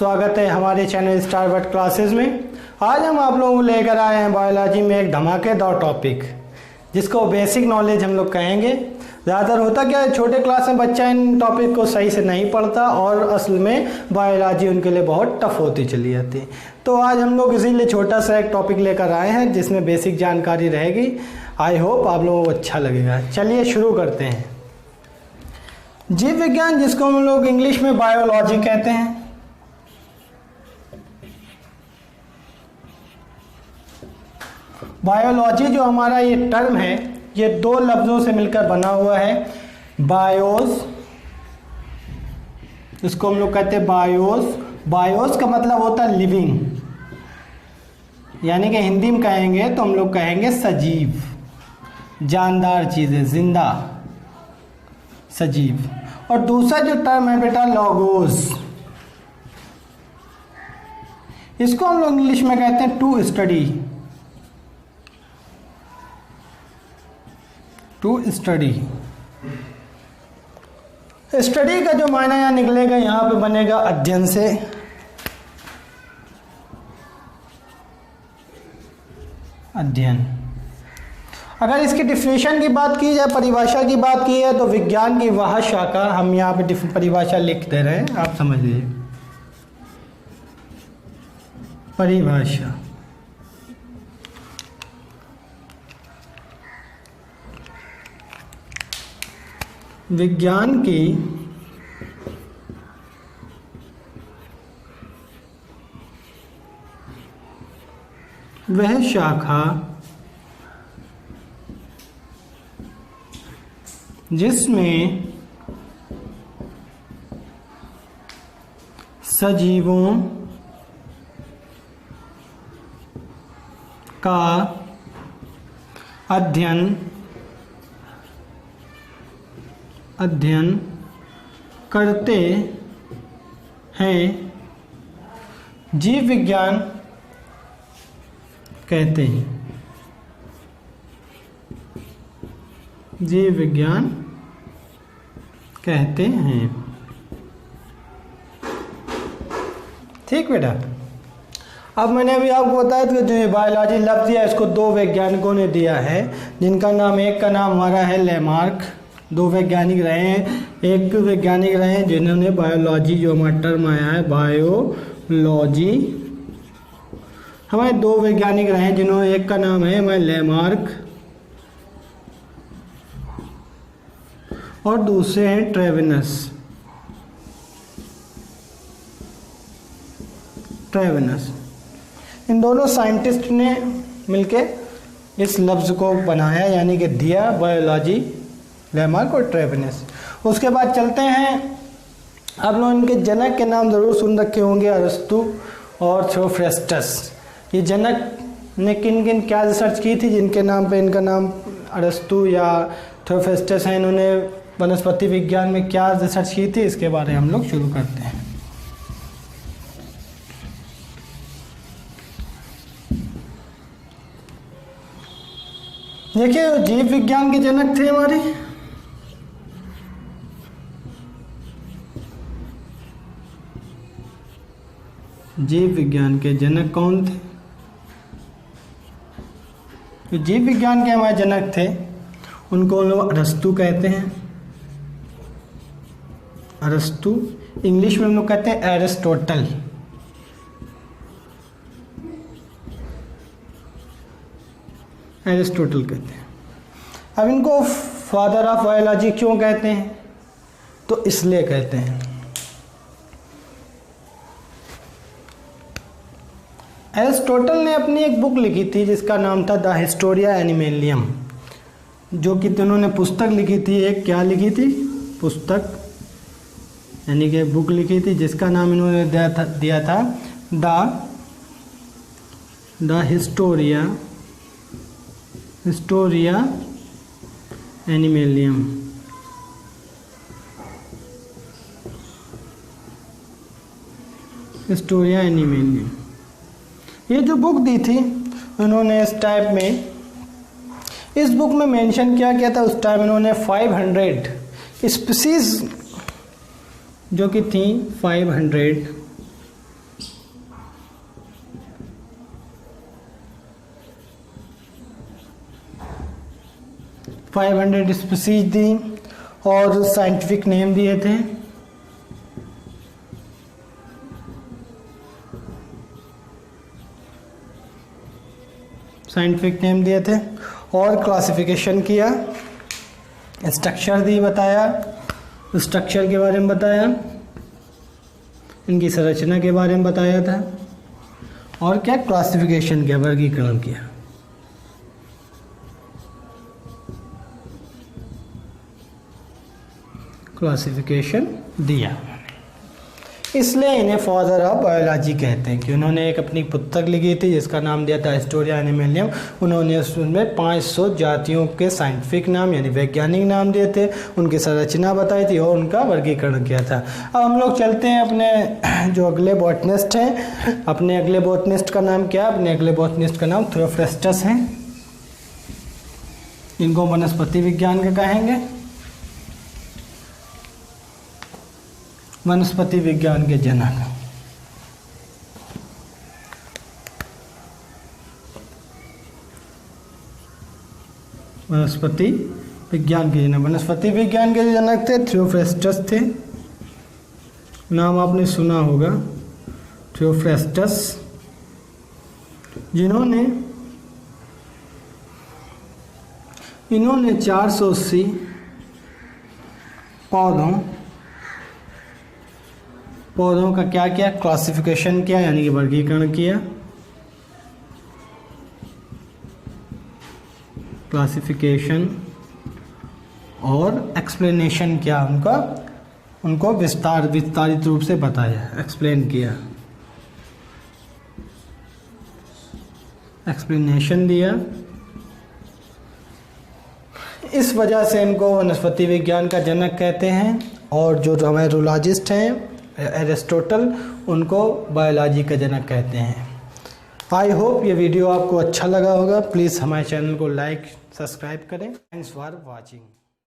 स्वागत है हमारे चैनल स्टारबट क्लासेस में। आज हम आप लोगों को लेकर आए हैं बायोलॉजी में एक धमाकेदार टॉपिक, जिसको बेसिक नॉलेज हम लोग कहेंगे। ज़्यादातर होता क्या है, छोटे क्लास में बच्चा इन टॉपिक को सही से नहीं पढ़ता और असल में बायोलॉजी उनके लिए बहुत टफ होती चली जाती है। तो आज हम लोग इसीलिए छोटा सा एक टॉपिक लेकर आए हैं जिसमें बेसिक जानकारी रहेगी। आई होप आप लोगों को अच्छा लगेगा। चलिए शुरू करते हैं। जीव विज्ञान, जिसको हम लोग इंग्लिश में बायोलॉजी कहते हैं, बायोलॉजी जो हमारा ये टर्म है, ये दो लफ्ज़ों से मिलकर बना हुआ है। बायोस, इसको हम लोग कहते हैं बायोस। बायोस का मतलब होता है लिविंग, यानी कि हिंदी में कहेंगे तो हम लोग कहेंगे सजीव, जानदार चीज़ें, जिंदा, सजीव। और दूसरा जो टर्म है बेटा लॉगोस, इसको हम लोग इंग्लिश में कहते हैं to study. To study, study का जो मायना यहाँ निकलेगा, यहाँ पे बनेगा अध्ययन से। अध्ययन। अगर इसकी डिफिनेशन की बात की जाए, परिभाषा की बात की है, तो विज्ञान की वह शाखा, हम यहाँ पे परिभाषा लिख दे रहे हैं, आप समझ लीजिए। परिभाषा विज्ञान की वह शाखा जिसमें सजीवों का अध्ययन करते हैं, जीव विज्ञान कहते हैं। जीव विज्ञान कहते हैं। ठीक बेटा। अब मैंने अभी आपको बताया था कि जो बायोलॉजी लफ्ज़ दिया, इसको दो वैज्ञानिकों ने दिया है, जिनका नाम, एक का नाम हमारा है लेमार्क। दो वैज्ञानिक रहे हैं। एक वैज्ञानिक रहे हैं जिन्होंने बायोलॉजी, जो हमारा टर्म आया है बायोलॉजी, हमारे दो वैज्ञानिक रहे हैं जिन्होंने, एक का नाम है हमारे लेमार्क और दूसरे हैं ट्रेवेनस। इन दोनों साइंटिस्ट ने मिलके इस लफ्ज़ को बनाया, यानी कि दिया बायोलॉजी, लेमार्क और ट्रेवेनस। उसके बाद चलते हैं, आप लोग इनके जनक के नाम ज़रूर सुन रखे होंगे, अरस्तु और थियोफ्रेस्टस। ये जनक ने किन किन क्या रिसर्च की थी, जिनके नाम पे इनका नाम अरस्तु या थियोफ्रेस्टस है, इन्होंने वनस्पति विज्ञान में क्या रिसर्च की थी, इसके बारे में हम लोग शुरू करते हैं। देखिए, जीव विज्ञान के जनक थे हमारे जीव विज्ञान के जनक कौन थे? तो जीव विज्ञान के हमारे जनक थे, उनको लोग अरस्तु कहते हैं। अरस्तु, इंग्लिश में हम लोग कहते हैं एरिस्टोटल। एरिस्टोटल कहते हैं। अब इनको फादर ऑफ बायोलॉजी क्यों कहते हैं? तो इसलिए कहते हैं, एरिस्टोटल ने अपनी एक बुक लिखी थी जिसका नाम था द हिस्टोरिया एनिमेलियम, जो कि उन्होंने पुस्तक लिखी थी। एक क्या लिखी थी? पुस्तक, यानी कि बुक लिखी थी, जिसका नाम इन्होंने दिया था द हिस्टोरिया एनिमेलियम। हिस्टोरिया एनिमेलियम, ये जो बुक दी थी उन्होंने इस टाइप में, इस बुक में मेंशन किया था उस टाइम इन्होंने 500 स्पीसीज जो कि थी 500 500 स्पीसीज दी और साइंटिफिक नेम दिए थे। साइंटिफिक नेम दिए थे और क्लासिफिकेशन किया, स्ट्रक्चर दी, बताया, स्ट्रक्चर के बारे में बताया, इनकी संरचना के बारे में बताया था और क्या क्लासिफिकेशन किया, वर्गीकरण किया। क्लासिफिकेशन दिया, इसलिए इन्हें फादर ऑफ बायोलॉजी कहते हैं कि उन्होंने एक अपनी पुस्तक लिखी थी जिसका नाम दिया था हिस्टोरिया एनिमलियम। उन्होंने उसमें 500 जातियों के साइंटिफिक नाम यानी वैज्ञानिक नाम दिए थे, उनकी संरचना बताई थी और उनका वर्गीकरण किया था। अब हम लोग चलते हैं अपने जो अगले बॉटनिस्ट हैं। अपने अगले बॉटनिस्ट का नाम क्या है? अपने अगले बॉटनिस्ट का नाम थियोफ्रेस्टस है। इनको वनस्पति विज्ञान का कहेंगे, वनस्पति विज्ञान के जनक। वनस्पति विज्ञान के जनक, वनस्पति विज्ञान के जनक थे थियोफ्रेस्टस थे। नाम आपने सुना होगा, थियोफ्रेस्टस, जिन्होंने इन्होंने 480 पौधों का क्या किया? क्लासिफिकेशन किया यानी कि वर्गीकरण किया, क्लासिफिकेशन और एक्सप्लेनेशन किया, उनको विस्तारित रूप से बताया, एक्सप्लेन किया, एक्सप्लेनेशन दिया। इस वजह से इनको वनस्पति विज्ञान का जनक कहते हैं। और जो हमारे रूलॉजिस्ट हैं एरिस्टोटल, उनको बायोलॉजी का जनक कहते हैं। आई होप ये वीडियो आपको अच्छा लगा होगा। प्लीज़ हमारे चैनल को लाइक सब्सक्राइब करें। Thanks for watching.